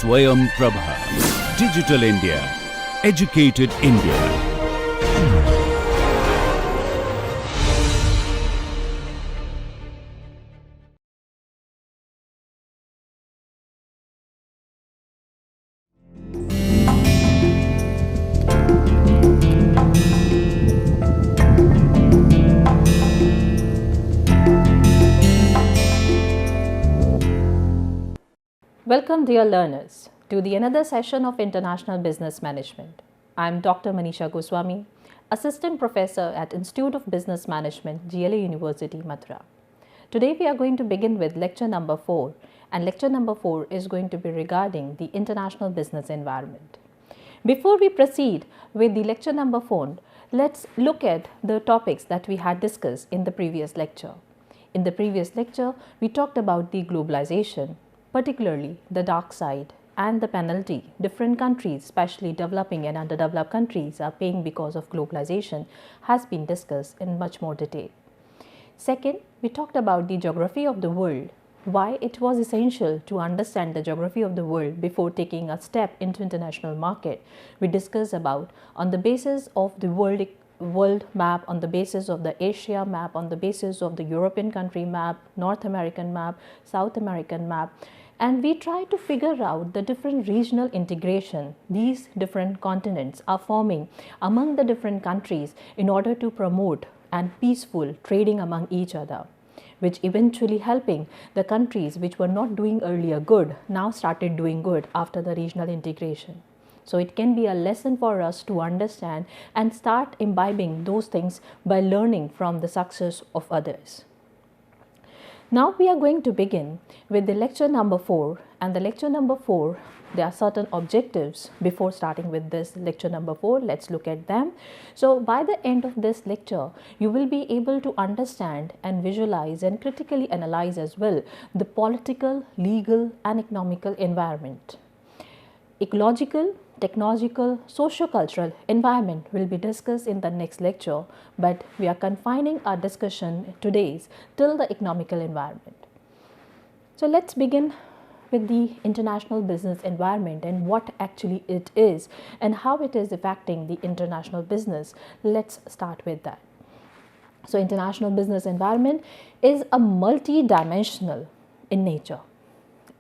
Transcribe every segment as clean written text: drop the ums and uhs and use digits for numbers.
Swayam Prabha. Digital India. Educated India. Welcome, dear learners, to the another session of International Business Management. I am Dr. Manisha Goswami, Assistant Professor at Institute of Business Management, GLA University, Mathura. Today we are going to begin with lecture number 4, and lecture number 4 is going to be regarding the international business environment. Before we proceed with the lecture number 4, let's look at the topics that we had discussed in the previous lecture. In the previous lecture, we talked about the globalization, particularly the dark side and the penalty different countries, especially developing and underdeveloped countries, are paying because of globalization has been discussed in much more detail. Second, we talked about the geography of the world, why it was essential to understand the geography of the world before taking a step into international market. We discussed about on the basis of the world map, on the basis of the Asia map, on the basis of the European country map, North American map, South American map, and we try to figure out the different regional integration these different continents are forming among the different countries in order to promote and peaceful trading among each other, which eventually helping the countries which were not doing earlier good now started doing good after the regional integration. So it can be a lesson for us to understand and start imbibing those things by learning from the success of others. Now we are going to begin with the lecture number 4, and the lecture number 4, there are certain objectives before starting with this lecture number 4. Let's look at them. So by the end of this lecture, you will be able to understand and visualize and critically analyze as well the political, legal and economical environment. Ecological, technological, socio-cultural environment will be discussed in the next lecture, but we are confining our discussion today's till the economical environment. So let's begin with the international business environment and what actually it is and how it is affecting the international business. Let's start with that. So international business environment is a multi-dimensional in nature.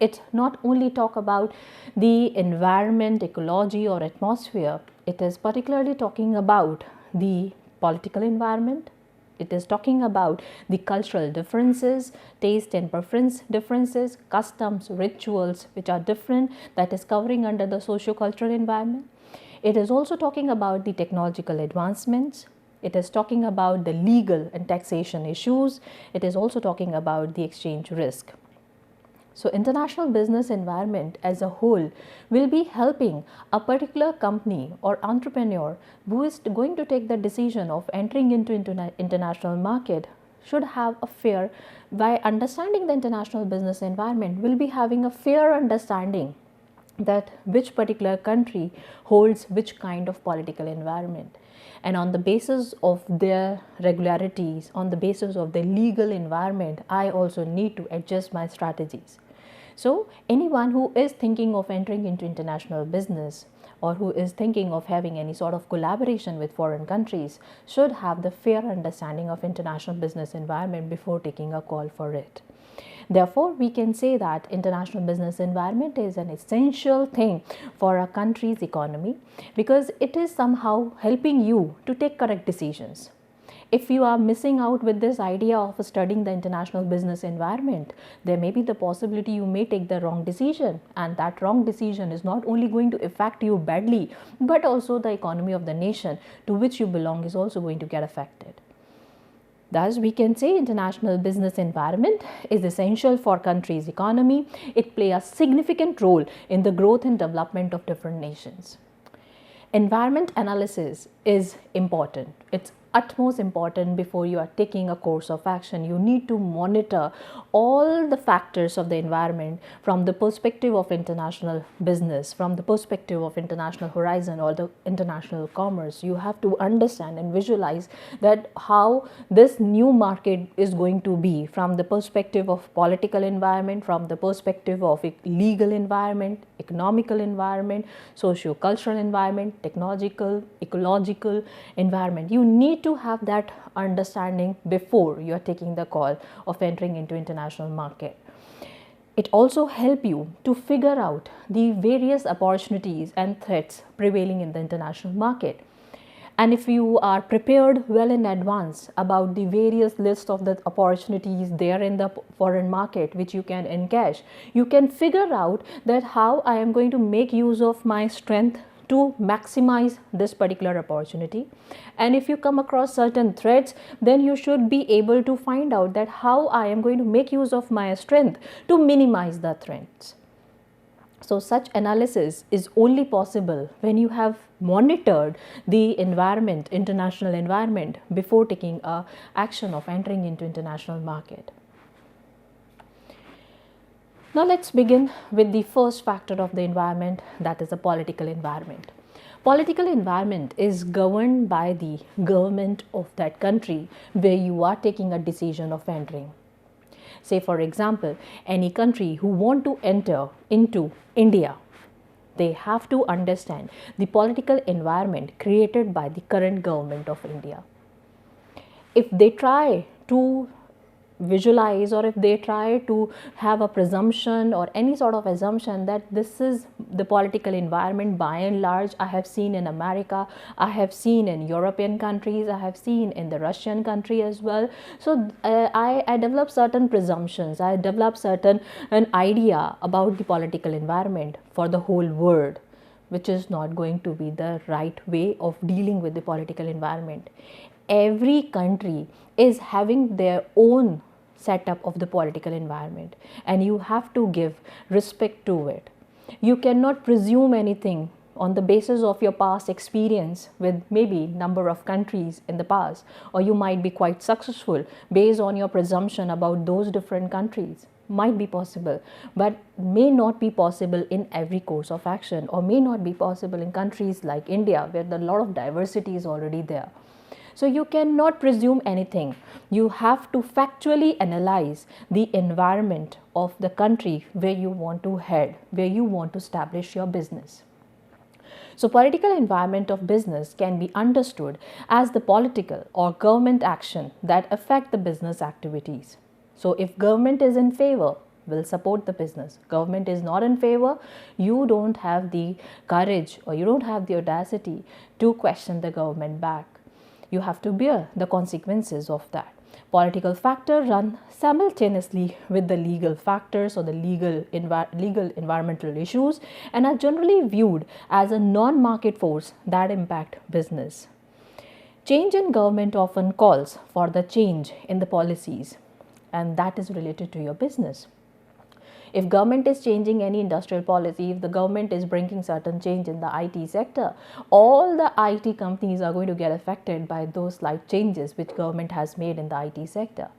It not only talk about the environment, ecology or atmosphere, it is particularly talking about the political environment. It is talking about the cultural differences, taste and preference differences, customs, rituals which are different, that is covering under the socio-cultural environment. It is also talking about the technological advancements. It is talking about the legal and taxation issues. It is also talking about the exchange risk. So international business environment as a whole will be helping a particular company or entrepreneur who is going to take the decision of entering into international market should have a fair, by understanding the international business environment, will be having a fair understanding that which particular country holds which kind of political environment. And on the basis of their regularities, on the basis of the legal environment, I also need to adjust my strategies. So anyone who is thinking of entering into international business or who is thinking of having any sort of collaboration with foreign countries should have the fair understanding of international business environment before taking a call for it. Therefore, we can say that international business environment is an essential thing for a country's economy because it is somehow helping you to take correct decisions. If you are missing out with this idea of studying the international business environment, there may be the possibility you may take the wrong decision, and that wrong decision is not only going to affect you badly, but also the economy of the nation to which you belong is also going to get affected. Thus, we can say international business environment is essential for country's economy. It plays a significant role in the growth and development of different nations. Environment analysis is important. It's utmost important before you are taking a course of action. You need to monitor all the factors of the environment from the perspective of international business, from the perspective of international horizon or the international commerce. You have to understand and visualize that how this new market is going to be from the perspective of political environment, from the perspective of legal environment, economical environment, socio-cultural environment, technological, ecological environment. You need to have that understanding before you are taking the call of entering into international market. It also helps you to figure out the various opportunities and threats prevailing in the international market. And if you are prepared well in advance about the various list of the opportunities there in the foreign market which you can encash, you can figure out that how I am going to make use of my strength to maximize this particular opportunity. And if you come across certain threats, then you should be able to find out that how I am going to make use of my strength to minimize the threats. So such analysis is only possible when you have monitored the environment, international environment, before taking a action of entering into international market. Now let's begin with the first factor of the environment, that is the political environment. Political environment is governed by the government of that country where you are taking a decision of entering. Say for example, any country who want to enter into India, they have to understand the political environment created by the current government of India. If they try to visualize or if they try to have a presumption or any sort of assumption that this is the political environment by and large, I have seen in America, I have seen in European countries, I have seen in the Russian country as well. So I develop certain presumptions, I develop an idea about the political environment for the whole world, which is not going to be the right way of dealing with the political environment. Every country is having their own setup of the political environment, and you have to give respect to it. You cannot presume anything on the basis of your past experience with maybe number of countries in the past, or you might be quite successful based on your presumption about those different countries. Might be possible, but may not be possible in every course of action, or may not be possible in countries like India where a lot of diversity is already there. So you cannot presume anything. You have to factually analyze the environment of the country where you want to head, where you want to establish your business. So political environment of business can be understood as the political or government action that affect the business activities. So if government is in favor, will support the business. Government is not in favor, you don't have the courage or you don't have the audacity to question the government back. You have to bear the consequences of that. Political factors run simultaneously with the legal factors or the legal environmental issues and are generally viewed as a non-market force that impact business. Change in government often calls for the change in the policies, and that is related to your business. If government is changing any industrial policy, if the government is bringing certain change in the IT sector, all the IT companies are going to get affected by those slight changes which government has made in the IT sector.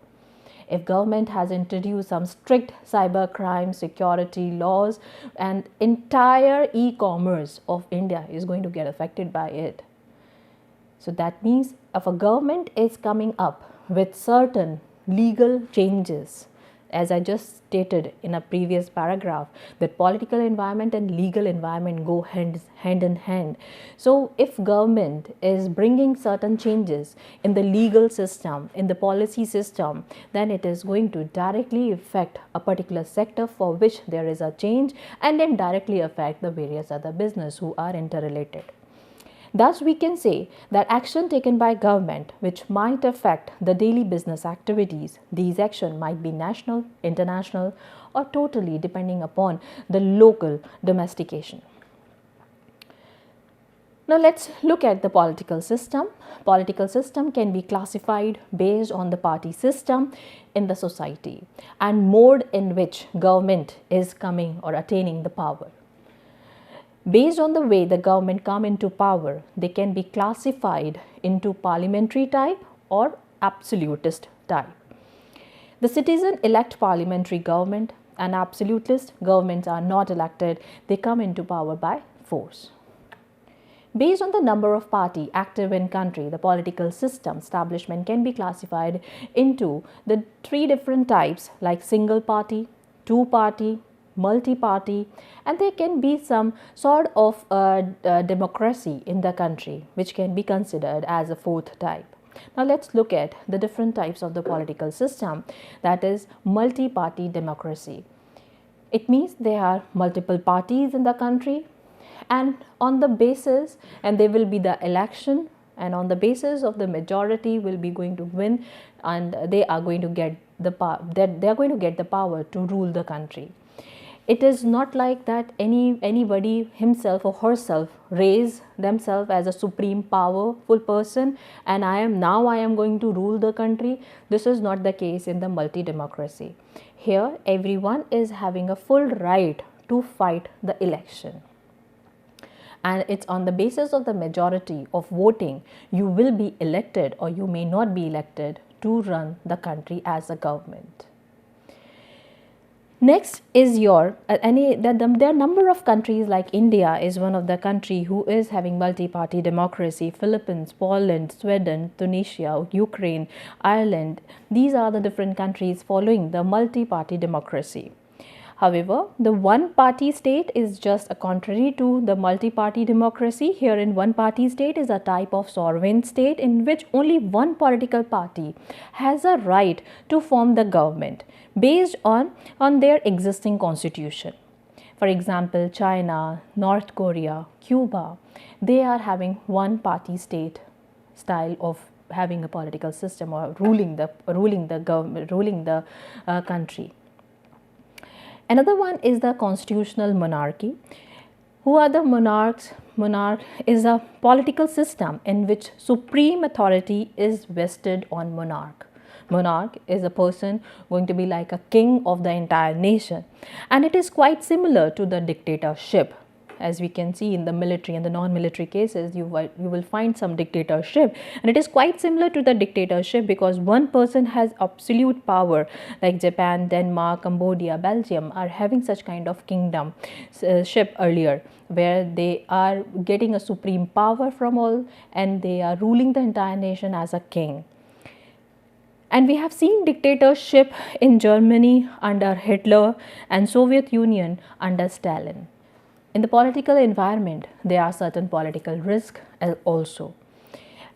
If government has introduced some strict cybercrime security laws, and entire e-commerce of India is going to get affected by it. So that means if a government is coming up with certain legal changes, as I just stated in a previous paragraph, that political environment and legal environment go hand in hand. So if government is bringing certain changes in the legal system, in the policy system, then it is going to directly affect a particular sector for which there is a change, and then directly affect the various other business who are interrelated. Thus, we can say that action taken by government which might affect the daily business activities, these actions might be national, international, or totally depending upon the local domestication. Now let's look at the political system. Political system can be classified based on the party system in the society and mode in which government is coming or attaining the power. Based on the way the government come into power, they can be classified into parliamentary type or absolutist type. The citizen elect parliamentary government, and absolutist governments are not elected, they come into power by force. Based on the number of party active in country, the political system establishment can be classified into the three different types like single party, two party, multi-party, and there can be some sort of democracy in the country which can be considered as a fourth type. Now let's look at the different types of the political system, that is multi-party democracy. It means there are multiple parties in the country, and on the basis, and there will be the election, and on the basis of the majority will be going to win, and they are going to get the power to rule the country. It is not like that anybody himself or herself raise themselves as a supreme powerful person and I am going to rule the country. This is not the case in the multi-democracy. Here everyone is having a full right to fight the election. And it's on the basis of the majority of voting you will be elected or you may not be elected to run the country as a government. Next is there are number of countries like India is one of the country who is having multi-party democracy. Philippines, Poland, Sweden, Tunisia, Ukraine, Ireland. These are the different countries following the multi-party democracy. However, the one-party state is just a contrary to the multi-party democracy. Here in one-party state is a type of sovereign state in which only one political party has a right to form the government based on their existing constitution. For example, China, North Korea, Cuba, they are having one-party state style of having a political system or ruling the government, ruling the country. Another one is the constitutional monarchy. Who are the monarchs? Monarch is a political system in which supreme authority is vested on monarch. Monarch is a person going to be like a king of the entire nation, and it is quite similar to the dictatorship. As we can see in the military and the non-military cases, you will find some dictatorship, and it is quite similar to the dictatorship because one person has absolute power, like Japan, Denmark, Cambodia, Belgium are having such kind of kingdomship earlier, where they are getting a supreme power from all and they are ruling the entire nation as a king. And we have seen dictatorship in Germany under Hitler and Soviet Union under Stalin. In the political environment, there are certain political risks also.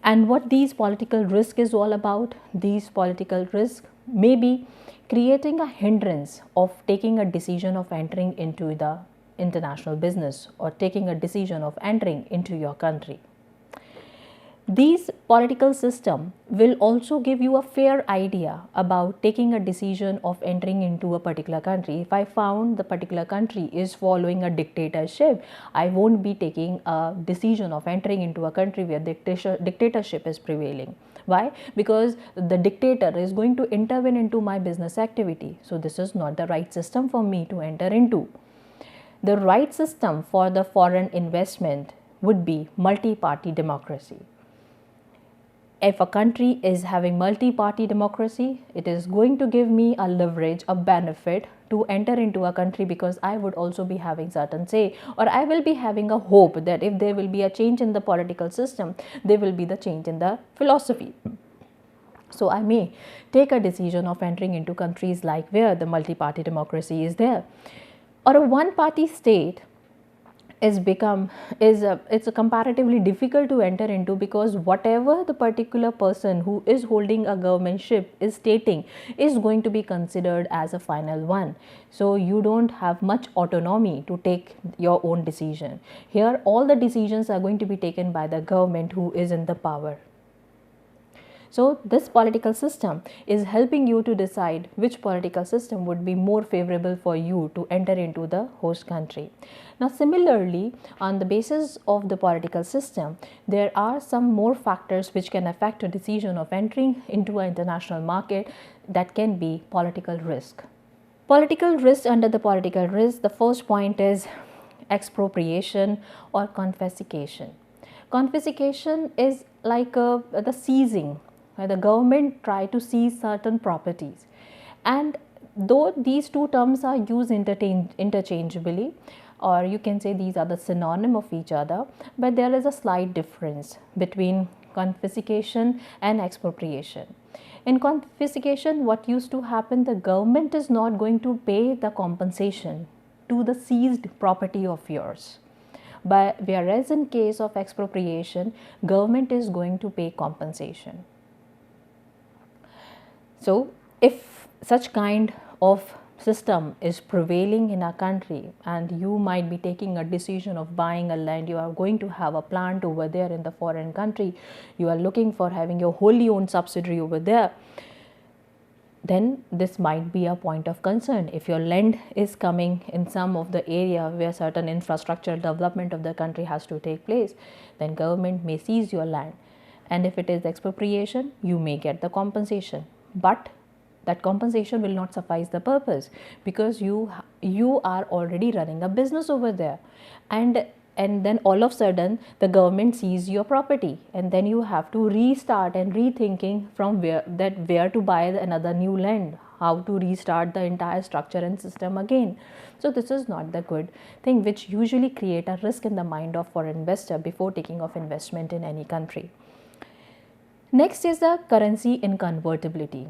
And what these political risks is all about, these political risks may be creating a hindrance of taking a decision of entering into the international business or taking a decision of entering into your country. These political system will also give you a fair idea about taking a decision of entering into a particular country. If I found the particular country is following a dictatorship, I won't be taking a decision of entering into a country where dictatorship is prevailing. Why? Because the dictator is going to intervene into my business activity. So this is not the right system for me to enter into. The right system for the foreign investment would be multi-party democracy. If a country is having multi-party democracy, it is going to give me a leverage, a benefit to enter into a country because I would also be having certain say, or I will be having a hope that if there will be a change in the political system, there will be the change in the philosophy. So I may take a decision of entering into countries like where the multi-party democracy is there. Or a one-party state it's a comparatively difficult to enter into because whatever the particular person who is holding a governmentship is stating is going to be considered as a final one. So you don't have much autonomy to take your own decision. Here all the decisions are going to be taken by the government who is in the power. So this political system is helping you to decide which political system would be more favorable for you to enter into the host country. Now similarly, on the basis of the political system, there are some more factors which can affect a decision of entering into an international market. That can be political risk. Political risk. Under the political risk, the first point is expropriation or confiscation. Confiscation is like the seizing, where the government try to seize certain properties. And though these two terms are used interchangeably, or you can say these are the synonym of each other, but there is a slight difference between confiscation and expropriation. In confiscation, what used to happen, the government is not going to pay the compensation to the seized property of yours. But whereas in case of expropriation, government is going to pay compensation. So if such kind of system is prevailing in our country, and you might be taking a decision of buying a land, you are going to have a plant over there in the foreign country, you are looking for having your wholly owned subsidiary over there, then this might be a point of concern. If your land is coming in some of the area where certain infrastructural development of the country has to take place, then government may seize your land. And if it is expropriation, you may get the compensation. But that compensation will not suffice the purpose, because you are already running a business over there, and then all of a sudden the government seizes your property, and then you have to restart and rethinking from where to buy another new land, how to restart the entire structure and system again. So this is not the good thing, which usually create a risk in the mind of foreign investor before taking of investment in any country. Next is the currency inconvertibility.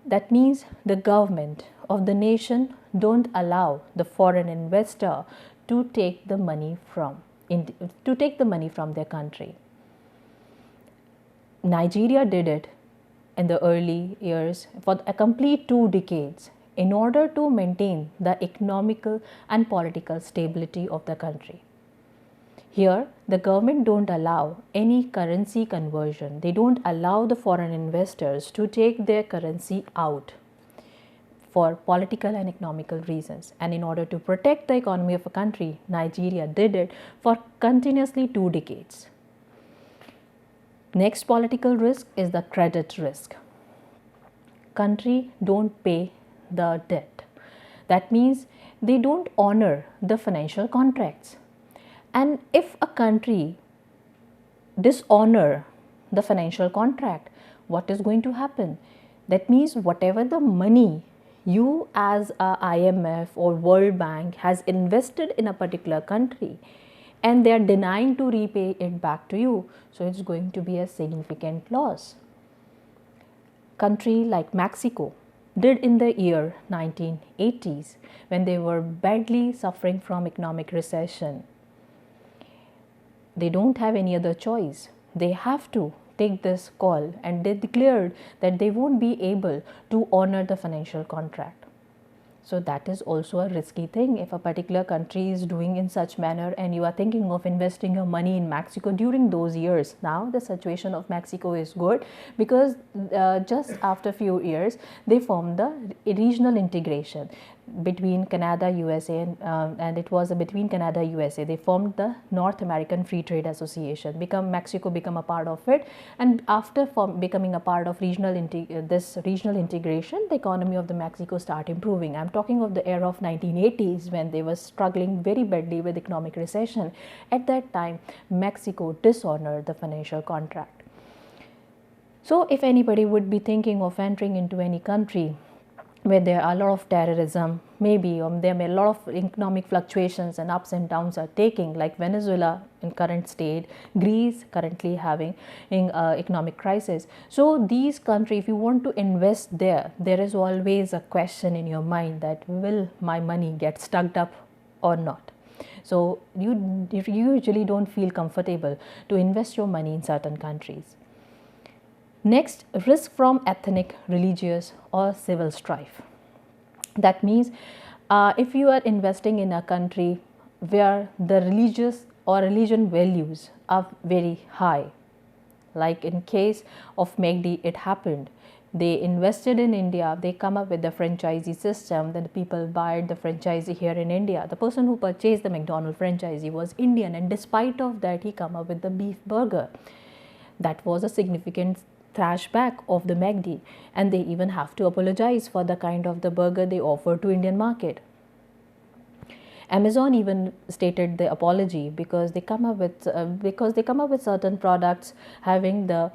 That means the government of the nation don't allow the foreign investor to take the money from their country. Nigeria did it in the early years for a complete 2 decades in order to maintain the economical and political stability of the country. Here, the government don't allow any currency conversion. They don't allow the foreign investors to take their currency out for political and economical reasons. And in order to protect the economy of a country, Nigeria did it for continuously 2 decades. Next political risk is the credit risk. Country don't pay the debt. That means they don't honor the financial contracts. And if a country dishonor the financial contract, what is going to happen? That means whatever the money you as a IMF or World Bank has invested in a particular country, and they are denying to repay it back to you, so it's going to be a significant loss. Country like Mexico did in the year 1980s, when they were badly suffering from economic recession. They don't have any other choice. They have to take this call, and they declared that they won't be able to honor the financial contract. So that is also a risky thing if a particular country is doing in such manner and you are thinking of investing your money in Mexico during those years. Now the situation of Mexico is good because just after a few years they formed the regional integration between Canada, USA and it was between Canada, USA. They formed the North American Free Trade Association. Mexico became a part of it, and after becoming a part of this regional integration, the economy of the Mexico started improving. I'm talking of the era of 1980s when they were struggling very badly with economic recession. At that time, Mexico dishonored the financial contract. So if anybody would be thinking of entering into any country where there are a lot of terrorism, maybe there may a lot of economic fluctuations and ups and downs are taking, like Venezuela in current state, Greece currently having economic crisis. So these countries, if you want to invest there is always a question in your mind that will my money get stuck up or not. So you usually don't feel comfortable to invest your money in certain countries. Next, risk from ethnic, religious or civil strife. That means if you are investing in a country where the religious or religion values are very high, like in case of McD, it happened. They invested in India, they come up with the franchisee system, then the people buy the franchisee here in India. The person who purchased the McDonald's franchisee was Indian, and despite of that he come up with the beef burger. That was a significant thrashback of the McD, and they even have to apologize for the kind of the burger they offer to Indian market. Amazon even stated the apology because they come up with certain products having the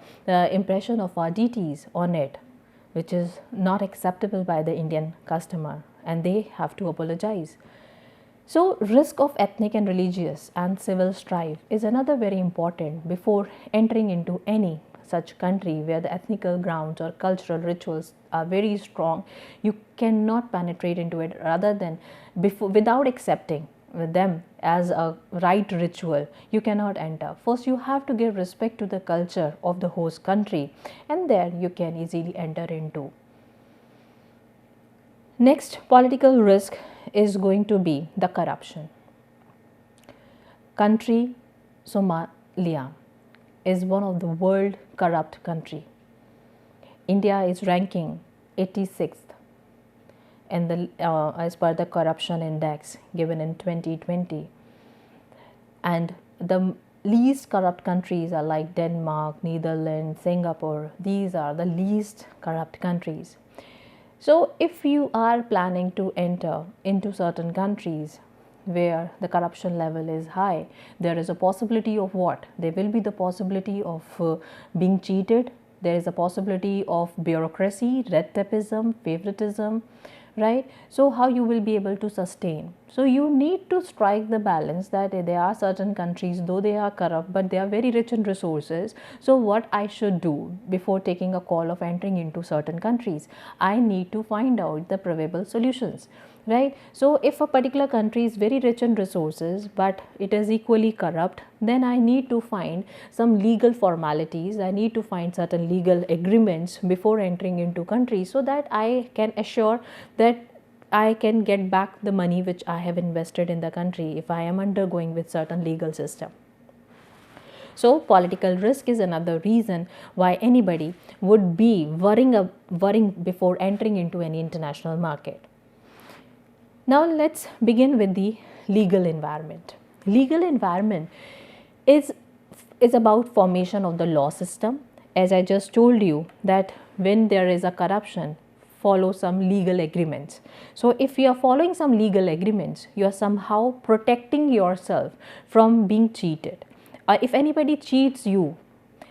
impression of RDTs on it, which is not acceptable by the Indian customer, and they have to apologize. So, risk of ethnic and religious and civil strife is another very important before entering into any such country where the ethnical grounds or cultural rituals are very strong. You cannot penetrate into it rather than without accepting them as a right ritual. You cannot enter. First, you have to give respect to the culture of the host country, and there you can easily enter into. Next political risk is going to be the corruption. Country Somalia is one of the world corrupt country. India is ranking 86th in the as per the corruption index given in 2020, and the least corrupt countries are like Denmark, Netherlands, Singapore. These are the least corrupt countries. So, if you are planning to enter into certain countries where the corruption level is high, there is a possibility of what? There will be the possibility of being cheated. There is a possibility of bureaucracy, red tapeism, favoritism, right? So, how you will be able to sustain? So, you need to strike the balance that there are certain countries, though they are corrupt, but they are very rich in resources. So, what I should do before taking a call of entering into certain countries? I need to find out the preferable solutions, right? So, if a particular country is very rich in resources, but it is equally corrupt, then I need to find some legal formalities. I need to find certain legal agreements before entering into countries so that I can assure that I can get back the money which I have invested in the country if I am undergoing with certain legal system. So, political risk is another reason why anybody would be worrying before entering into any international market. Now, let's begin with the legal environment. Legal environment is about formation of the law system. As I just told you that when there is a corruption, follow some legal agreements. So, if you are following some legal agreements, you are somehow protecting yourself from being cheated. If anybody cheats you,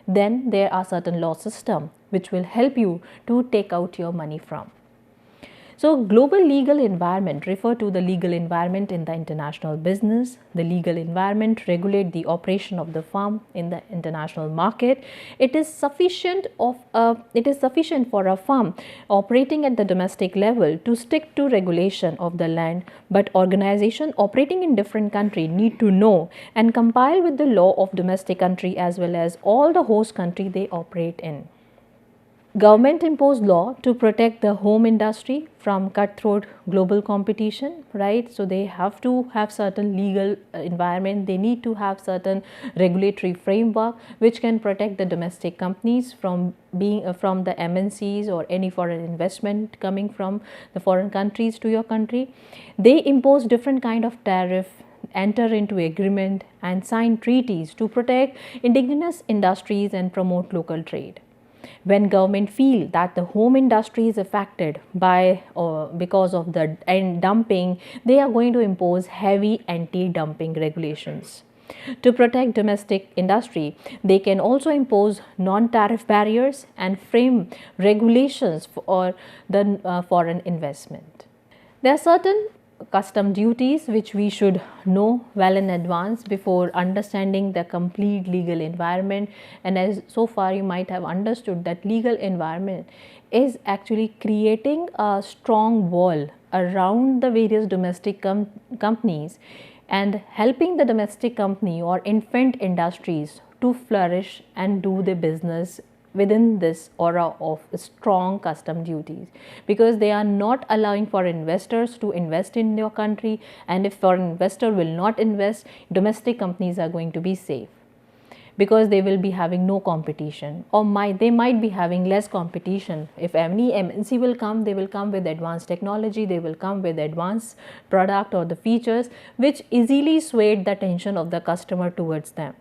then there are certain law systems which will help you to take out your money from. So, global legal environment refer to the legal environment in the international business. The legal environment regulate the operation of the firm in the international market. It is sufficient for a firm operating at the domestic level to stick to regulation of the land, but organization operating in different country need to know and compile with the law of domestic country as well as all the host country they operate in. Government imposed law to protect the home industry from cutthroat global competition, right? So they have to have certain legal environment. They need to have certain regulatory framework which can protect the domestic companies from being from the MNCs or any foreign investment coming from the foreign countries to your country. They impose different kind of tariff, enter into agreement and sign treaties to protect indigenous industries and promote local trade. When government feel that the home industry is affected by or because of the dumping, they are going to impose heavy anti-dumping regulations. To protect domestic industry, they can also impose non-tariff barriers and frame regulations for the foreign investment. There are certain custom duties which we should know well in advance before understanding the complete legal environment, and as so far you might have understood that legal environment is actually creating a strong wall around the various domestic companies and helping the domestic company or infant industries to flourish and do their business within this aura of strong custom duties, because they are not allowing for investors to invest in your country, and if foreign investor will not invest, domestic companies are going to be safe because they will be having no competition, or they might be having less competition. If any MNC will come, they will come with advanced technology, they will come with advanced product or the features which easily swayed the attention of the customer towards them.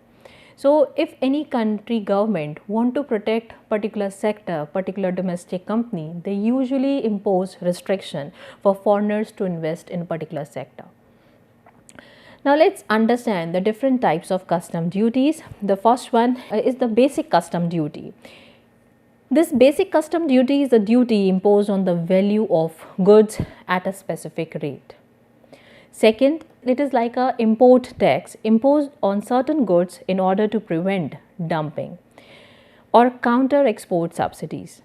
So, if any country government want to protect particular sector, particular domestic company, they usually impose restriction for foreigners to invest in a particular sector. Now let's understand the different types of custom duties. The first one is the basic custom duty. This basic custom duty is a duty imposed on the value of goods at a specific rate. Second, it is like a import tax imposed on certain goods in order to prevent dumping or counter export subsidies.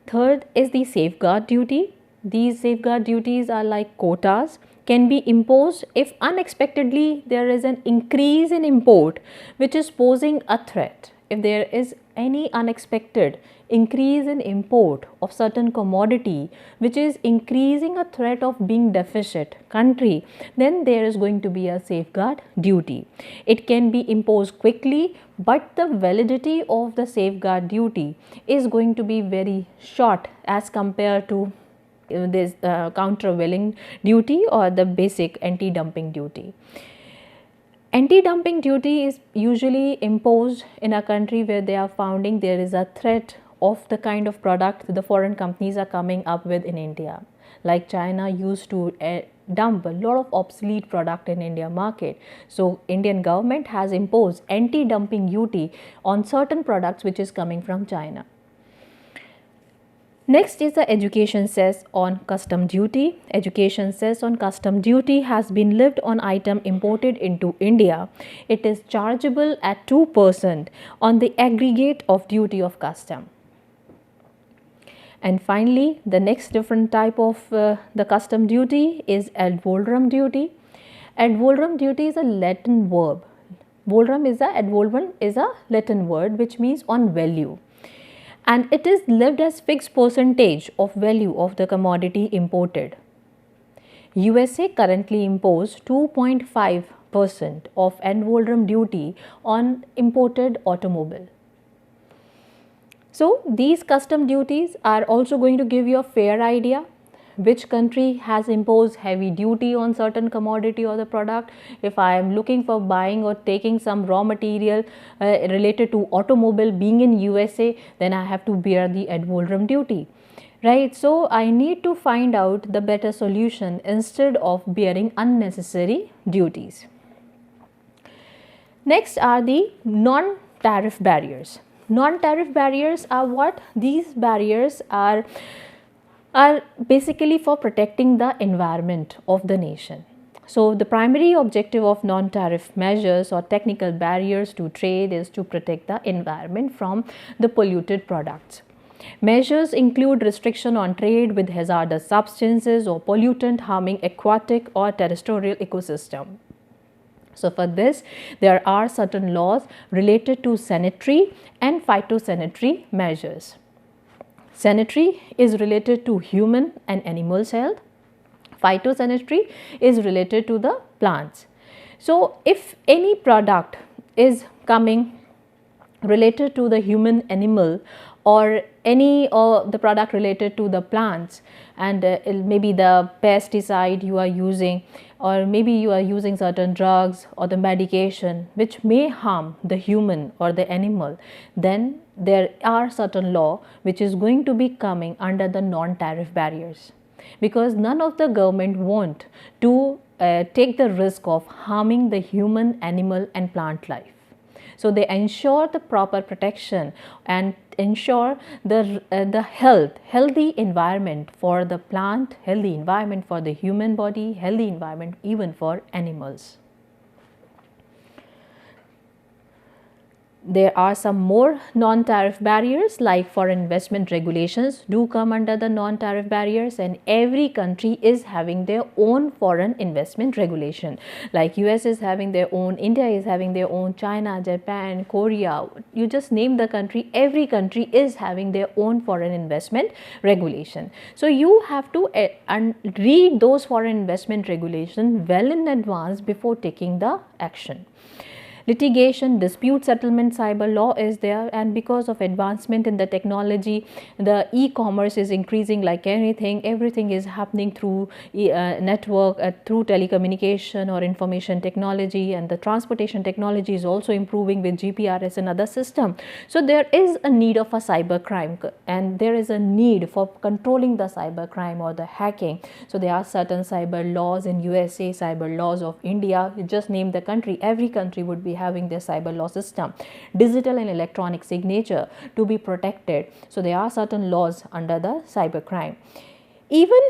Third is the safeguard duty. These safeguard duties are like quotas, can be imposed if unexpectedly there is an increase in import which is posing a threat. If there is any unexpected increase in import of certain commodity which is increasing a threat of being deficit country, then there is going to be a safeguard duty. It can be imposed quickly, but the validity of the safeguard duty is going to be very short as compared to this countervailing duty or the basic anti-dumping duty. Anti-dumping duty is usually imposed in a country where they are finding there is a threat of the kind of product the foreign companies are coming up with in India. Like China used to dump a lot of obsolete product in India market. So Indian government has imposed anti-dumping duty on certain products which is coming from China. Next is the education cess on custom duty. Education cess on custom duty has been levied on item imported into India. It is chargeable at 2% on the aggregate of duty of custom. And finally, the next different type of the custom duty is ad valorem duty. Ad valorem duty is a Latin verb. Ad valorem is a Latin word which means on value. And it is levied as fixed percentage of value of the commodity imported. USA currently imposed 2.5% of ad valorem duty on imported automobile. So these custom duties are also going to give you a fair idea which country has imposed heavy duty on certain commodity or the product. If I am looking for buying or taking some raw material related to automobile being in USA, then I have to bear the ad valorem duty, right? So I need to find out the better solution instead of bearing unnecessary duties. Next are the non-tariff barriers. Non-tariff barriers are what? These barriers are basically for protecting the environment of the nation. So the primary objective of non-tariff measures or technical barriers to trade is to protect the environment from the polluted products. Measures include restriction on trade with hazardous substances or pollutant harming aquatic or terrestrial ecosystem. So for this, there are certain laws related to sanitary and phytosanitary measures. Sanitary is related to human and animals' health. Phytosanitary is related to the plants. So if any product is coming related to the human, animal, or any the product related to the plants, and maybe the pesticide you are using, or maybe you are using certain drugs or the medication which may harm the human or the animal, then there are certain law which is going to be coming under the non-tariff barriers, because none of the government want to take the risk of harming the human, animal and plant life. So they ensure the proper protection and ensure the healthy environment for the plant, healthy environment for the human body, healthy environment even for animals. There are some more non-tariff barriers, like foreign investment regulations do come under the non-tariff barriers, and every country is having their own foreign investment regulation. Like US is having their own, India is having their own, China, Japan, Korea, you just name the country, every country is having their own foreign investment regulation. So you have to read those foreign investment regulation well in advance before taking the action. litigation, dispute settlement, cyber law is there, and because of advancement in the technology, the e-commerce is increasing like anything. Everything is happening through network, through telecommunication or information technology, and the transportation technology is also improving with GPRS and other system. So there is a need of a cyber crime, and there is a need for controlling the cyber crime or the hacking. So there are certain cyber laws in USA, cyber laws of India. You just name the country, every country would be having their cyber law system. Digital and electronic signature to be protected. So there are certain laws under the cyber crime. Even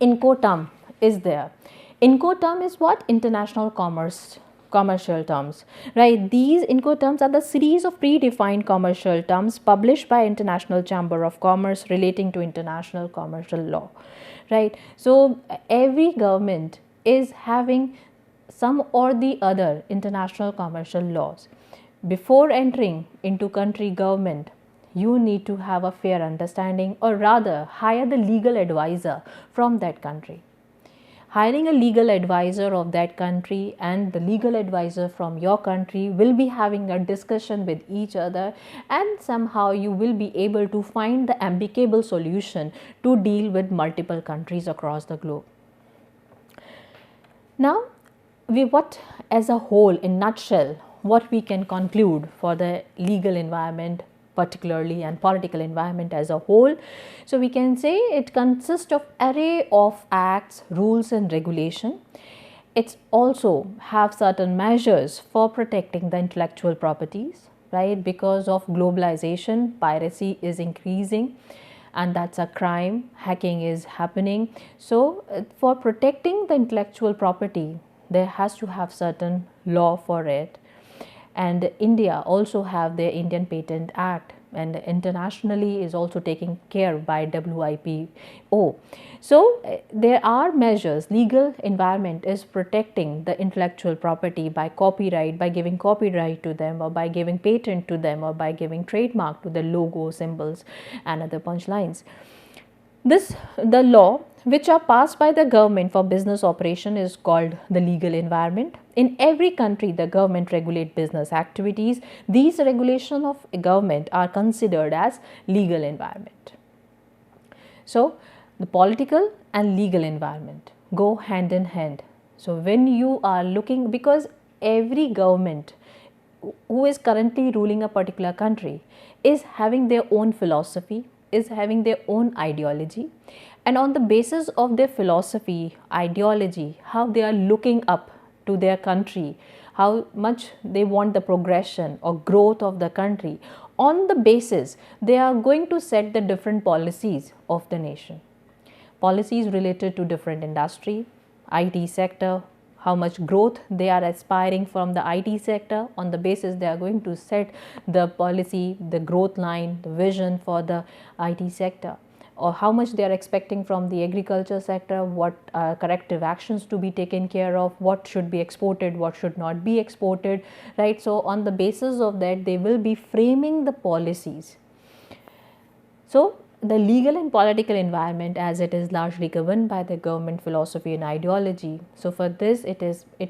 Incoterm is there. Incoterm is what? International commercial terms, right? These Incoterms are the series of predefined commercial terms published by International Chamber of Commerce relating to international commercial law, right? So every government is having some or the other international commercial laws. Before entering into country government, you need to have a fair understanding, or rather hire the legal advisor from that country. Hiring a legal advisor of that country and the legal advisor from your country will be having a discussion with each other, and somehow you will be able to find the amicable solution to deal with multiple countries across the globe. Now, what as a whole, in nutshell, what we can conclude for the legal environment particularly and political environment as a whole. So we can say it consists of array of acts, rules and regulation. It also have certain measures for protecting the intellectual properties, right? Because of globalization, piracy is increasing, and that's a crime. Hacking is happening. So for protecting the intellectual property, there has to have certain law for it. And India also have their Indian Patent Act, and internationally is also taken care by WIPO. So there are measures. Legal environment is protecting the intellectual property by copyright, by giving copyright to them, or by giving patent to them, or by giving trademark to the logo, symbols and other punchlines. The law which are passed by the government for business operation is called the legal environment. In every country, the government regulate business activities. These regulations of government are considered as legal environment. So the political and legal environment go hand in hand. So when you are looking, because every government who is currently ruling a particular country is having their own philosophy, is having their own ideology, and on the basis of their philosophy, ideology, how they are looking up to their country, how much they want the progression or growth of the country, on the basis they are going to set the different policies of the nation. Policies related to different industry, IT sector, how much growth they are aspiring from the IT sector. On the basis they are going to set the policy, the growth line, the vision for the IT sector, or how much they are expecting from the agriculture sector, what corrective actions to be taken care of, what should be exported, what should not be exported, right? So on the basis of that, they will be framing the policies. So the legal and political environment, as it is largely governed by the government philosophy and ideology. So for this, it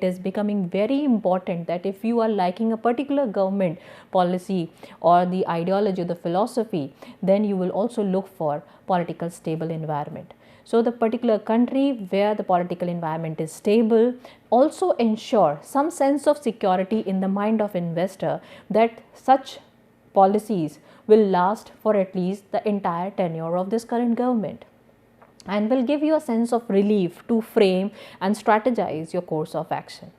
is becoming very important that if you are liking a particular government policy or the ideology or the philosophy, then you will also look for political stable environment. So the particular country where the political environment is stable also ensure some sense of security in the mind of investor that such policies will last for at least the entire tenure of this current government, and will give you a sense of relief to frame and strategize your course of action.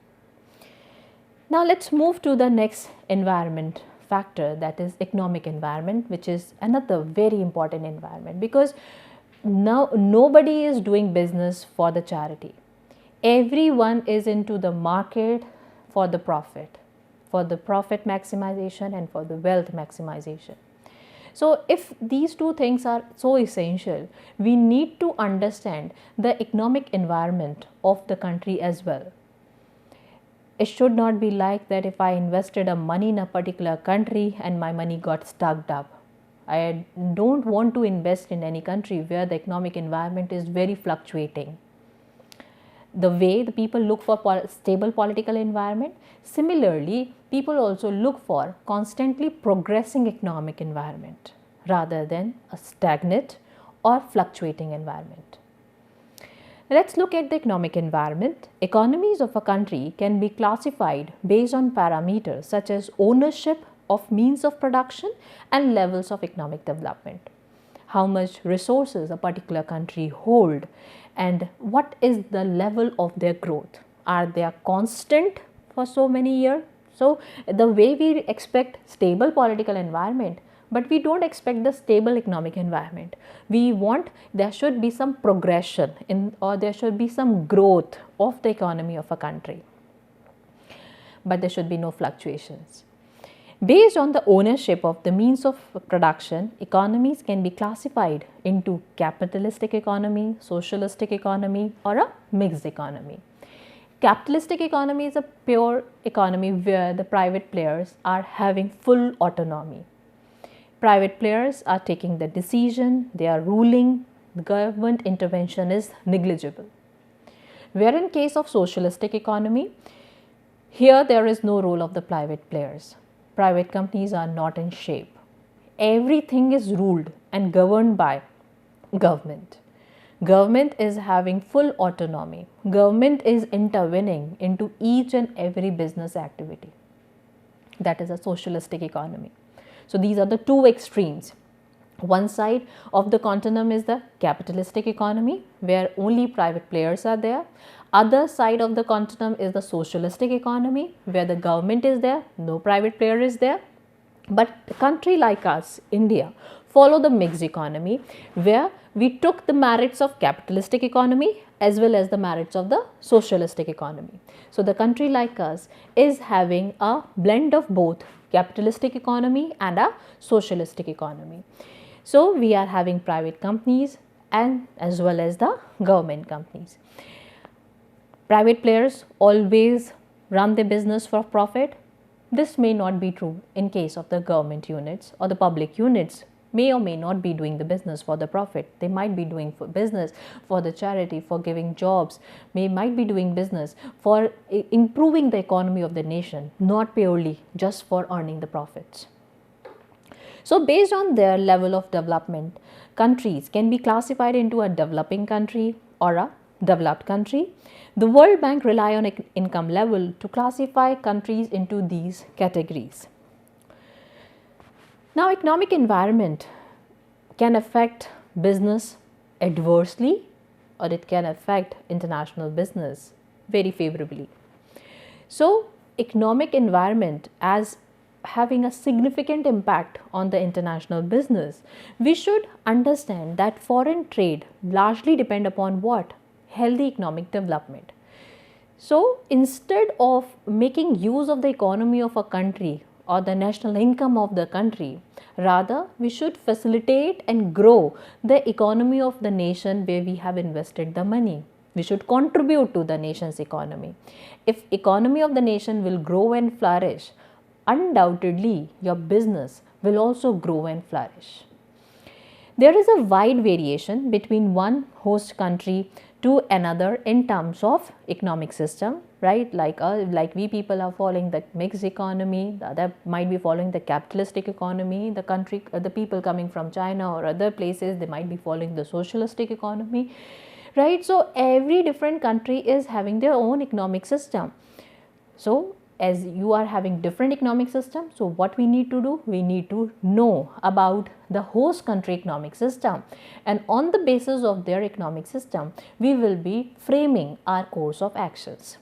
Now let's move to the next environment factor, that is economic environment, which is another very important environment, because now nobody is doing business for the charity. Everyone is into the market for the profit maximization and for the wealth maximization. So if these two things are so essential, we need to understand the economic environment of the country as well. It should not be like that if I invested a money in a particular country and my money got stuck up. I don't want to invest in any country where the economic environment is very fluctuating. the way the people look for stable political environment, similarly, people also look for constantly progressing economic environment rather than a stagnant or fluctuating environment. Let's look at the economic environment. Economies of a country can be classified based on parameters such as ownership of means of production and levels of economic development. How much resources a particular country hold and what is the level of their growth. Are they constant for so many years? So the way we expect stable political environment, but we don't expect the stable economic environment. We want there should be some progression in, or there should be some growth of the economy of a country, but there should be no fluctuations. Based on the ownership of the means of production, economies can be classified into capitalistic economy, socialistic economy, or a mixed economy. Capitalistic economy is a pure economy where the private players are having full autonomy. Private players are taking the decision, they are ruling, the government intervention is negligible. Where in case of socialistic economy, here there is no role of the private players. Private companies are not in shape. Everything is ruled and governed by government. Government is having full autonomy. Government is intervening into each and every business activity. That is a socialistic economy. So these are the two extremes. One side of the continuum is the capitalistic economy where only private players are there. Other side of the continuum is the socialistic economy where the government is there, no private player is there. But a country like us, India, follow the mixed economy where we took the merits of capitalistic economy as well as the merits of the socialistic economy. So the country like us is having a blend of both capitalistic economy and a socialistic economy. So we are having private companies and as well as the government companies. Private players always run their business for profit. This may not be true in case of the government units, or the public units may or may not be doing the business for the profit. They might be doing for business for the charity, for giving jobs, might be doing business for improving the economy of the nation, not purely just for earning the profits. So based on their level of development, countries can be classified into a developing country or a developed country. The World Bank rely on income level to classify countries into these categories. Now, economic environment can affect business adversely or it can affect international business very favorably. So, economic environment as having a significant impact on the international business, we should understand that foreign trade largely depend upon what? Healthy economic development. So, instead of making use of the economy of a country or the national income of the country, rather we should facilitate and grow the economy of the nation where we have invested the money. We should contribute to the nation's economy. If economy of the nation will grow and flourish, undoubtedly your business will also grow and flourish. There is a wide variation between one host country to another in terms of economic system, right? Like we people are following the mixed economy, the other might be following the capitalistic economy, the people coming from China or other places, they might be following the socialistic economy, right? So every different country is having their own economic system. So as you are having different economic system, so what we need to do? We need to know about the host country economic system, and on the basis of their economic system, we will be framing our course of actions.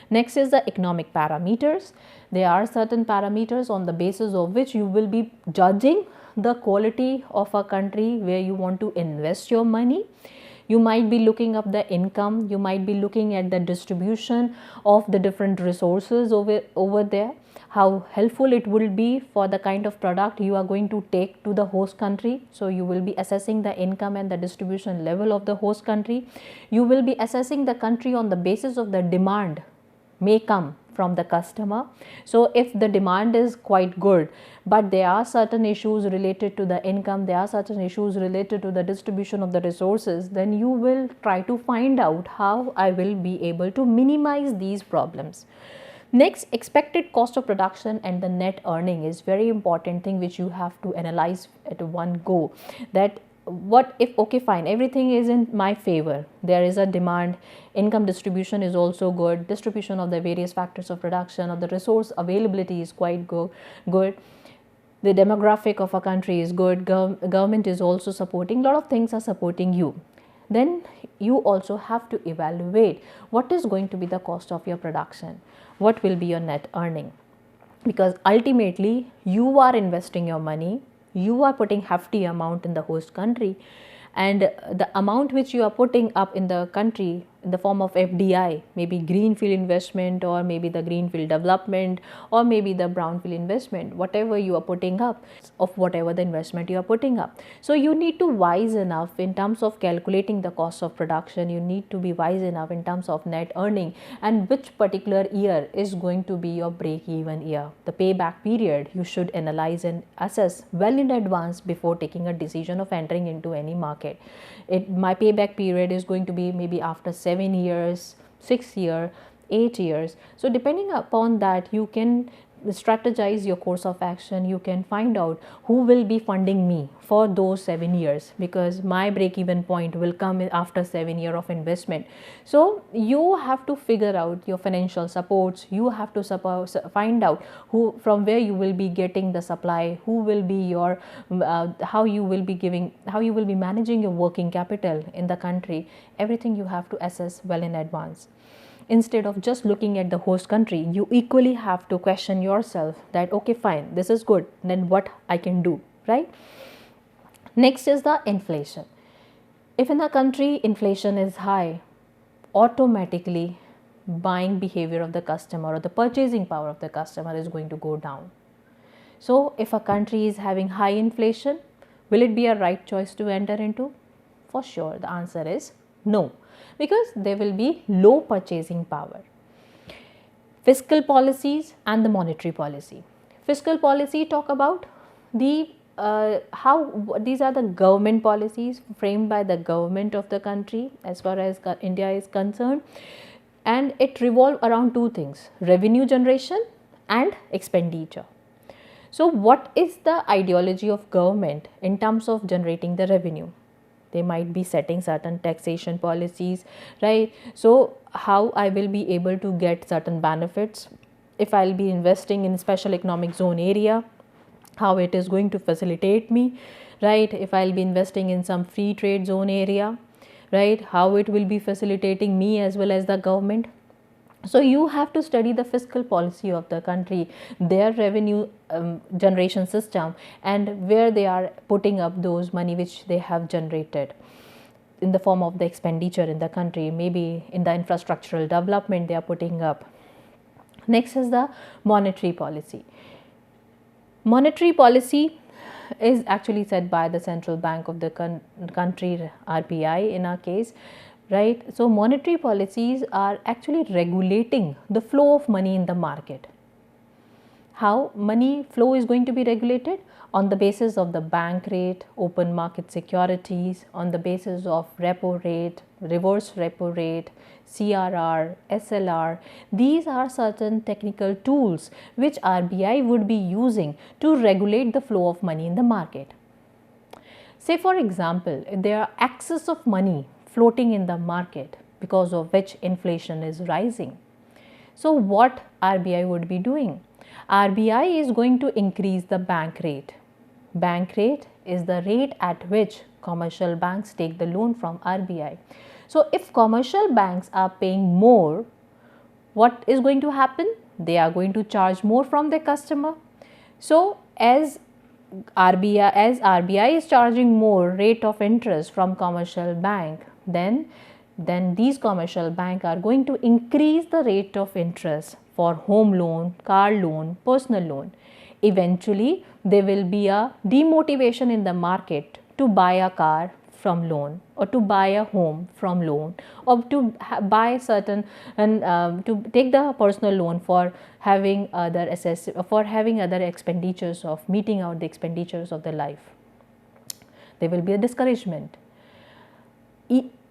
Next is the economic parameters. There are certain parameters on the basis of which you will be judging the quality of a country where you want to invest your money. You might be looking up the income, you might be looking at the distribution of the different resources over there, how helpful it will be for the kind of product you are going to take to the host country. So you will be assessing the income and the distribution level of the host country. You will be assessing the country on the basis of the demand may come from the customer. So if the demand is quite good, but there are certain issues related to the income, there are certain issues related to the distribution of the resources, then you will try to find out how I will be able to minimize these problems. Next, expected cost of production and the net earning is very important thing which you have to analyze at one go. That what if, okay fine, everything is in my favor, there is a demand, income distribution is also good, distribution of the various factors of production, of the resource availability is quite good, the demographic of a country is good, government is also supporting, lot of things are supporting you. Then you also have to evaluate what is going to be the cost of your production, what will be your net earning, because ultimately you are investing your money, you are putting hefty amount in the host country, and the amount which you are putting up in the country in the form of FDI, maybe greenfield investment, or maybe the greenfield development, or maybe the brownfield investment, whatever you are putting up, of whatever the investment you are putting up. So you need to wise enough in terms of calculating the cost of production, you need to be wise enough in terms of net earning, and which particular year is going to be your break-even year. The payback period you should analyze and assess well in advance before taking a decision of entering into any market. My payback period is going to be maybe after 7 years, 6 years, 8 years. So depending upon that, you can strategize your course of action. You can find out who will be funding me for those 7 years, because my break-even point will come after 7 years of investment. So you have to figure out your financial supports. You have to find out who, from where you will be getting the supply, who will be your how you will be managing your working capital in the country. Everything you have to assess well in advance. Instead of just looking at the host country, you equally have to question yourself that, okay fine, this is good, then what I can do, right? Next is the inflation. If in a country inflation is high, automatically buying behavior of the customer or the purchasing power of the customer is going to go down. So if a country is having high inflation, will it be a right choice to enter into? For sure, the answer is no, because there will be low purchasing power. Fiscal policies and the monetary policy. Fiscal policy talk about the how these are the government policies framed by the government of the country as far as India is concerned, and it revolves around two things: revenue generation and expenditure. So what is the ideology of government in terms of generating the revenue? They might be setting certain taxation policies, right? So how I will be able to get certain benefits if I'll be investing in special economic zone area, how it is going to facilitate me, right? If I'll be investing in some free trade zone area, right, how it will be facilitating me as well as the government. So you have to study the fiscal policy of the country, their revenue generation system, and where they are putting up those money which they have generated in the form of the expenditure in the country, maybe in the infrastructural development they are putting up. Next is the monetary policy. Monetary policy is actually set by the central bank of the country, RBI in our case, right? So monetary policies are actually regulating the flow of money in the market. How money flow is going to be regulated? On the basis of the bank rate, open market securities, on the basis of repo rate, reverse repo rate, CRR, SLR. These are certain technical tools which RBI would be using to regulate the flow of money in the market. Say for example, there are excess of money floating in the market because of which inflation is rising. So what RBI would be doing? RBI is going to increase the bank rate. Bank rate is the rate at which commercial banks take the loan from RBI. So if commercial banks are paying more, what is going to happen? They are going to charge more from their customer. So as RBI is charging more rate of interest from commercial bank, then these commercial banks are going to increase the rate of interest for home loan, car loan, personal loan. Eventually, there will be a demotivation in the market to buy a car from loan, or to buy a home from loan, or to buy certain and to take the personal loan for having other expenditures of meeting out the expenditures of their life. There will be a discouragement.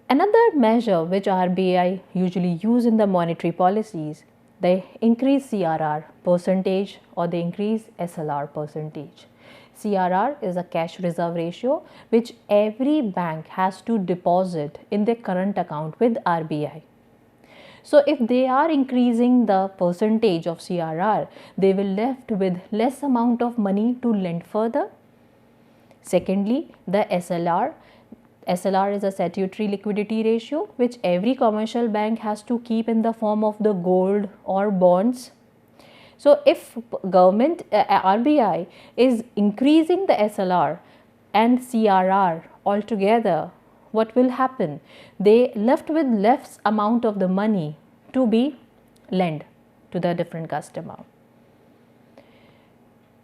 Another measure which RBI usually use in the monetary policies, they increase CRR percentage or they increase SLR percentage. CRR is a cash reserve ratio which every bank has to deposit in their current account with RBI. So if they are increasing the percentage of CRR, they will left with less amount of money to lend further. Secondly, the SLR. SLR is a statutory liquidity ratio which every commercial bank has to keep in the form of the gold or bonds. So if government RBI is increasing the SLR and CRR altogether, what will happen? They left with less amount of the money to be lent to the different customer.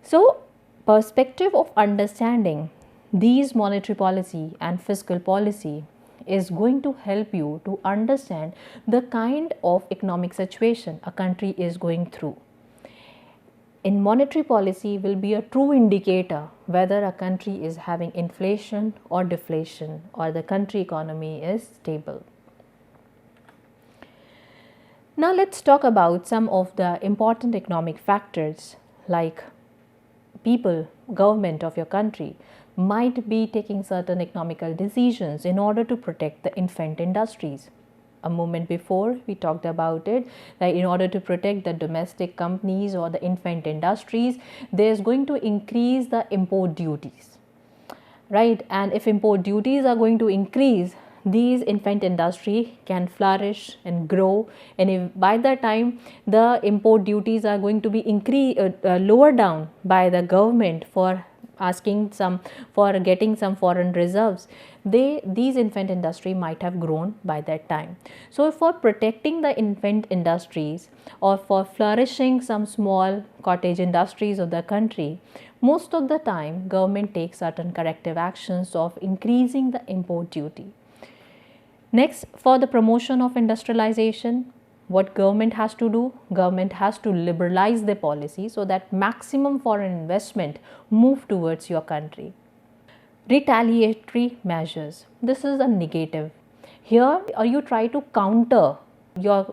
So perspective of understanding these monetary policy and fiscal policy is going to help you to understand the kind of economic situation a country is going through. In monetary policy will be a true indicator whether a country is having inflation or deflation or the country economy is stable. Now let's talk about some of the important economic factors like people, government of your country might be taking certain economical decisions in order to protect the infant industries. A moment before we talked about it, that in order to protect the domestic companies or the infant industries, there's going to increase the import duties, right? And if import duties are going to increase, these infant industry can flourish and grow, and if by that time the import duties are going to be lowered down by the government for getting some foreign reserves, these infant industry might have grown by that time. So for protecting the infant industries or for flourishing some small cottage industries of the country, most of the time government takes certain corrective actions of increasing the import duty. Next, for the promotion of industrialization, what government has to do? Government has to liberalize the policy so that maximum foreign investment move towards your country. Retaliatory measures. This is a negative. Here, you try to counter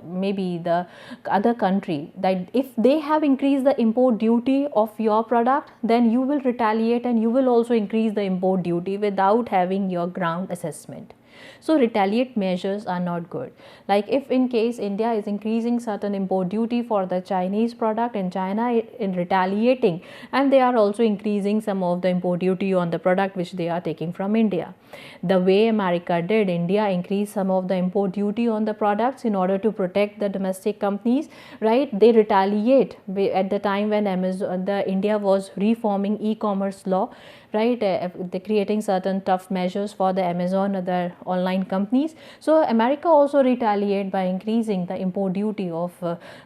maybe the other country, that if they have increased the import duty of your product, then you will retaliate and you will also increase the import duty without having your ground assessment. So retaliate measures are not good. Like if in case India is increasing certain import duty for the Chinese product and China in retaliating, and they are also increasing some of the import duty on the product which they are taking from India. The way America did, India increased some of the import duty on the products in order to protect the domestic companies, right? They retaliate at the time when India was reforming e-commerce law, right? They're creating certain tough measures for the Amazon or the online companies. So America also retaliate by increasing the import duty of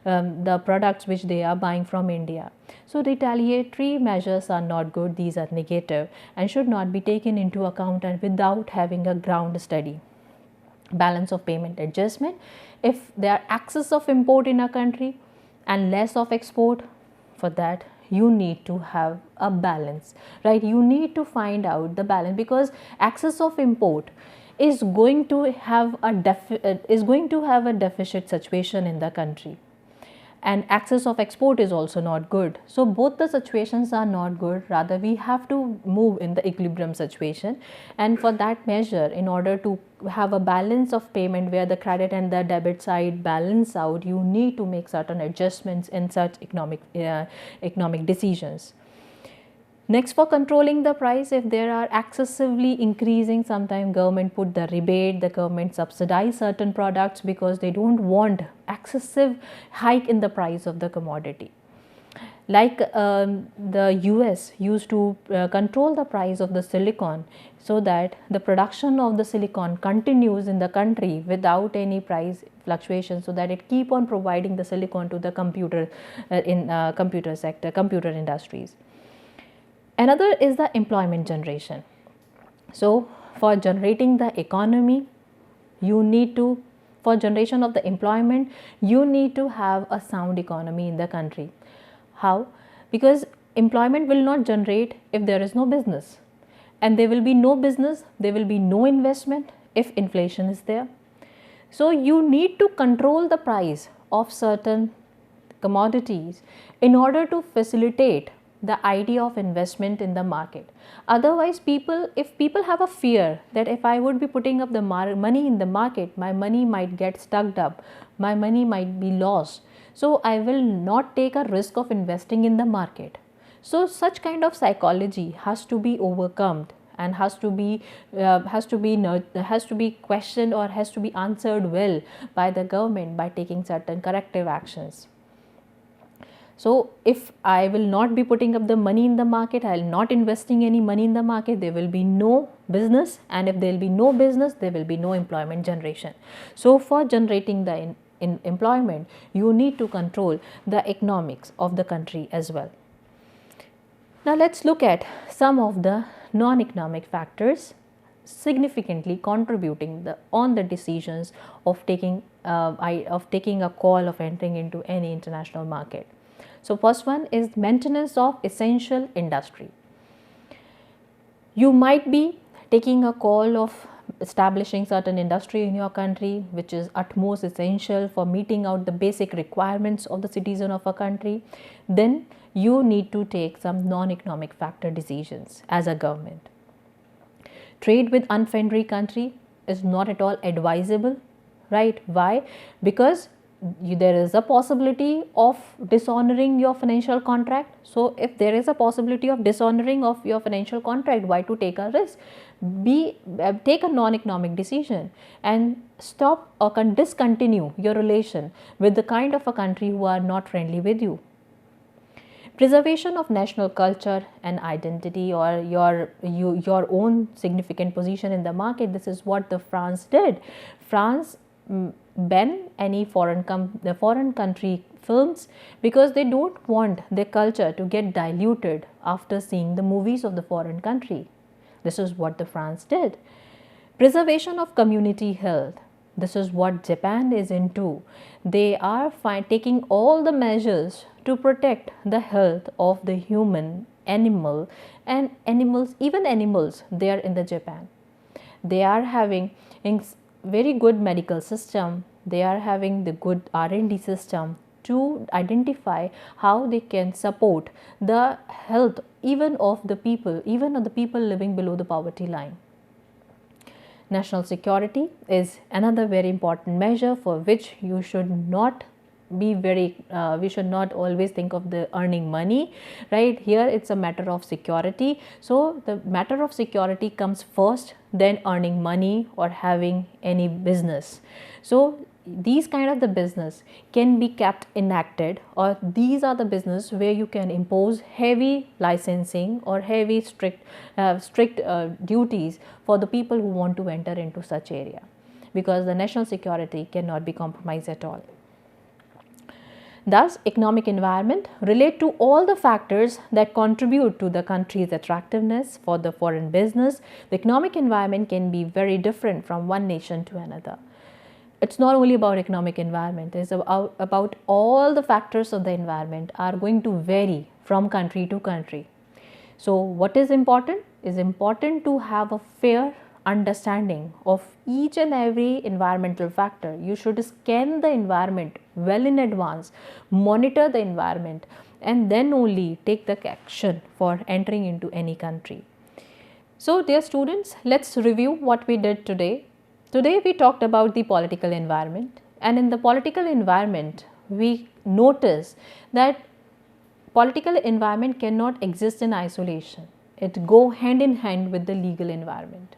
the products which they are buying from India. So retaliatory measures are not good. These are negative and should not be taken into account and without having a ground study. Balance of payment adjustment. If there are excess of import in a country and less of export, for that you need to have a balance, right? You need to find out the balance, because excess of import is going to have a deficit situation in the country, and excess of export is also not good. So both the situations are not good. Rather, we have to move in the equilibrium situation, and for that measure, in order to have a balance of payment where the credit and the debit side balance out, you need to make certain adjustments in such economic decisions. Next, for controlling the price, if there are excessively increasing, sometimes government put the rebate, the government subsidize certain products because they don't want excessive hike in the price of the commodity. Like the US used to control the price of the silicon so that the production of the silicon continues in the country without any price fluctuation, so that it keep on providing the silicon to the computer industries. Another is the employment generation. So for generating the economy, for generation of the employment, you need to have a sound economy in the country. How? Because employment will not generate if there is no business, and there will be no business, there will be no investment if inflation is there. So you need to control the price of certain commodities in order to facilitate the idea of investment in the market. Otherwise, if people have a fear that if I would be putting up the money in the market, my money might get stuck up, my money might be lost, so I will not take a risk of investing in the market. So such kind of psychology has to be overcome and has to be questioned, or has to be answered well by the government by taking certain corrective actions. So if I will not be putting up the money in the market, I will not investing any money in the market, there will be no business, and if there will be no business, there will be no employment generation. So for generating the employment, you need to control the economics of the country as well. Now let's look at some of the non-economic factors significantly contributing on the decisions of taking a call of entering into any international market. So first one is maintenance of essential industry. You might be taking a call of establishing certain industry in your country which is utmost essential for meeting out the basic requirements of the citizen of a country. Then you need to take some non-economic factor decisions as a government. Trade with unfriendly country is not at all advisable, right? Why? Because there is a possibility of dishonoring your financial contract. So if there is a possibility of dishonoring of your financial contract, why to take a risk? Take a non-economic decision and stop or discontinue your relation with the kind of a country who are not friendly with you. Preservation of national culture and identity, or your own significant position in the market. This is what the France did. France ban any foreign country films because they don't want their culture to get diluted after seeing the movies of the foreign country. This is what the France did. Preservation of community health. This is what Japan is into. They are taking all the measures to protect the health of the human, animal, and even animals there in the Japan. They are having very good medical system. They are having the good R&D system to identify how they can support the health even of the people living below the poverty line. National security is another very important measure for which you should not be we should not always think of the earning money, right? Here it's a matter of security. So the matter of security comes first, then earning money or having any business. So these kind of the business can be kept enacted, or these are the business where you can impose heavy licensing or heavy strict duties for the people who want to enter into such area, because the national security cannot be compromised at all. Thus, economic environment relate to all the factors that contribute to the country's attractiveness for the foreign business. The economic environment can be very different from one nation to another. It's not only about economic environment, it's about all the factors of the environment are going to vary from country to country. So what is important? Is important to have a fair understanding of each and every environmental factor. You should scan the environment well in advance, monitor the environment, and then only take the action for entering into any country. So dear students, let's review what we did today. Today we talked about the political environment, and in the political environment we notice that political environment cannot exist in isolation. It go hand in hand with the legal environment.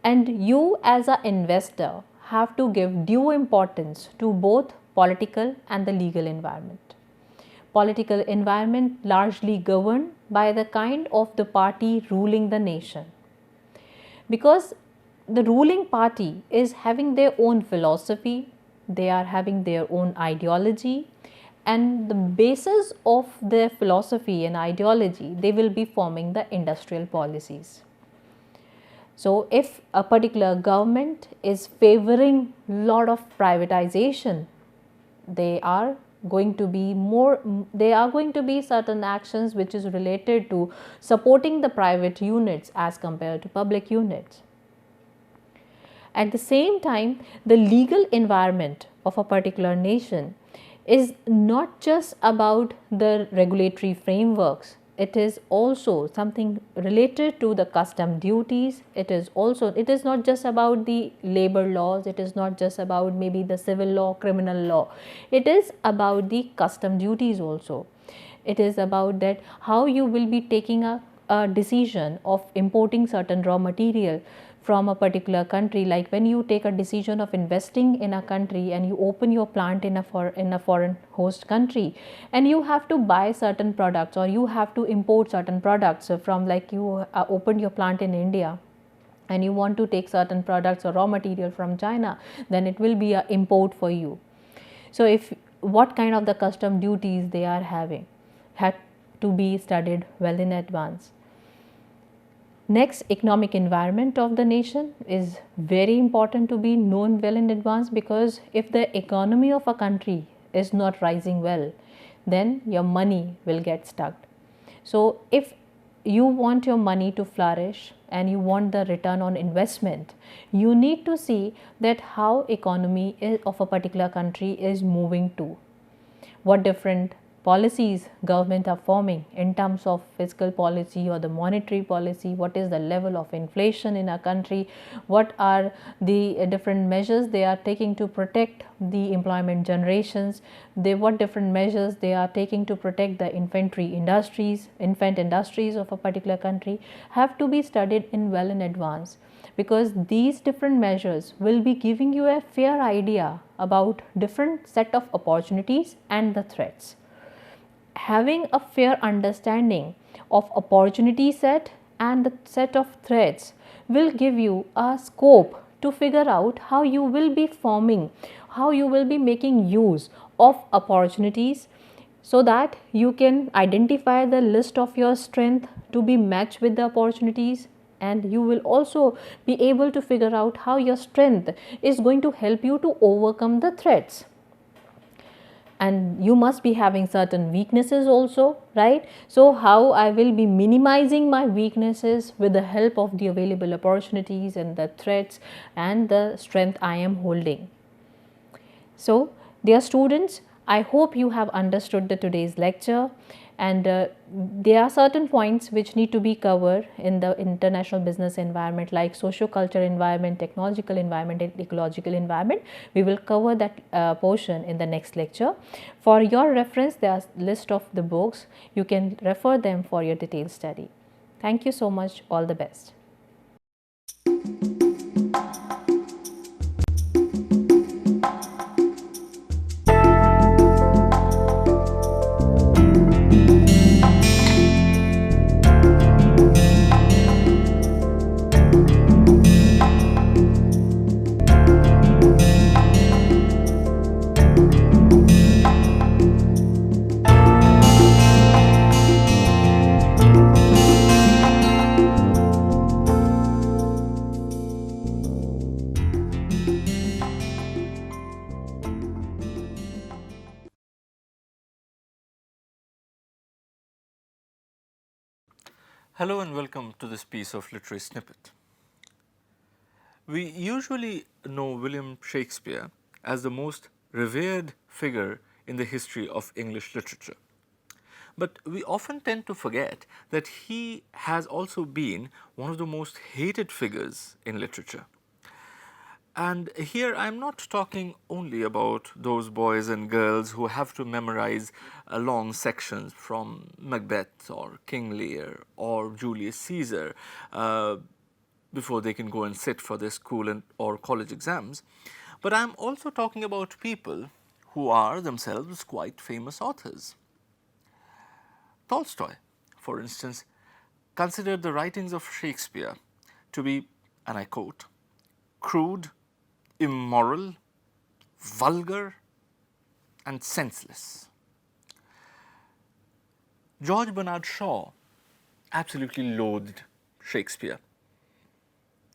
And you as an investor have to give due importance to both political and the legal environment. Political environment largely governed by the kind of the party ruling the nation, because the ruling party is having their own philosophy, they are having their own ideology, and the basis of their philosophy and ideology, they will be forming the industrial policies. So if a particular government is favoring lot of privatization, they are going to be certain actions which is related to supporting the private units as compared to public units. At the same time, the legal environment of a particular nation is not just about the regulatory frameworks. It is also something related to the custom duties. It is not just about the labor laws. It is not just about maybe the civil law, criminal law. It is about the custom duties also. It is about that how you will be taking a decision of importing certain raw material from a particular country. Like when you take a decision of investing in a country and you open your plant in a foreign host country, and you have to buy certain products or you have to import certain products from, like you opened your plant in India and you want to take certain products or raw material from China, then it will be an import for you. So if what kind of the custom duties they are having had to be studied well in advance. Next, economic environment of the nation is very important to be known well in advance, because if the economy of a country is not rising well, then your money will get stuck. So if you want your money to flourish and you want the return on investment, you need to see that how economy of a particular country is moving to, what different policies government are forming in terms of fiscal policy or the monetary policy, what is the level of inflation in a country, what are the different measures they are taking to protect the employment generations, what different measures they are taking to protect the infant industries of a particular country, have to be studied well in advance, because these different measures will be giving you a fair idea about different set of opportunities and the threats. Having a fair understanding of opportunity set and the set of threats will give you a scope to figure out how you will be making use of opportunities, so that you can identify the list of your strength to be matched with the opportunities, and you will also be able to figure out how your strength is going to help you to overcome the threats. And you must be having certain weaknesses also, right? So how I will be minimizing my weaknesses with the help of the available opportunities and the threats and the strength I am holding. So dear students, I hope you have understood today's lecture, and there are certain points which need to be covered in the international business environment, like socio-cultural environment, technological environment and ecological environment. We will cover that portion in the next lecture. For your reference, there are list of the books. You can refer them for your detailed study. Thank you so much. All the best. Hello and welcome to this piece of literary snippet. We usually know William Shakespeare as the most revered figure in the history of English literature. But we often tend to forget that he has also been one of the most hated figures in literature. And here I am not talking only about those boys and girls who have to memorize long sections from Macbeth or King Lear or Julius Caesar before they can go and sit for their school or college exams. But I am also talking about people who are themselves quite famous authors. Tolstoy, for instance, considered the writings of Shakespeare to be, and I quote, crude, immoral, vulgar and senseless. George Bernard Shaw absolutely loathed Shakespeare.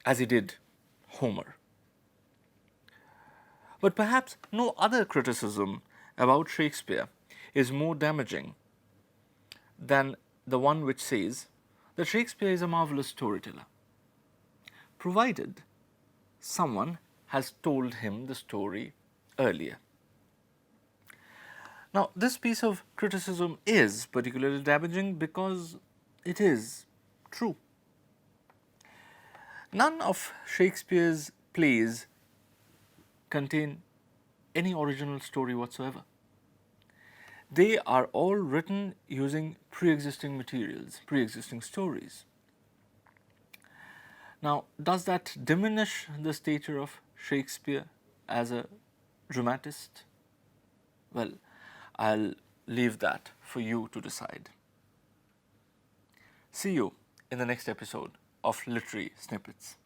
as he did Homer. But perhaps no other criticism about Shakespeare is more damaging than the one which says that Shakespeare is a marvelous storyteller, provided someone has told him the story earlier. Now, this piece of criticism is particularly damaging because it is true. None of Shakespeare's plays contain any original story whatsoever. They are all written using pre-existing materials, pre-existing stories. Now, does that diminish the stature of Shakespeare as a dramatist? Well, I'll leave that for you to decide. See you in the next episode of Literary Snippets.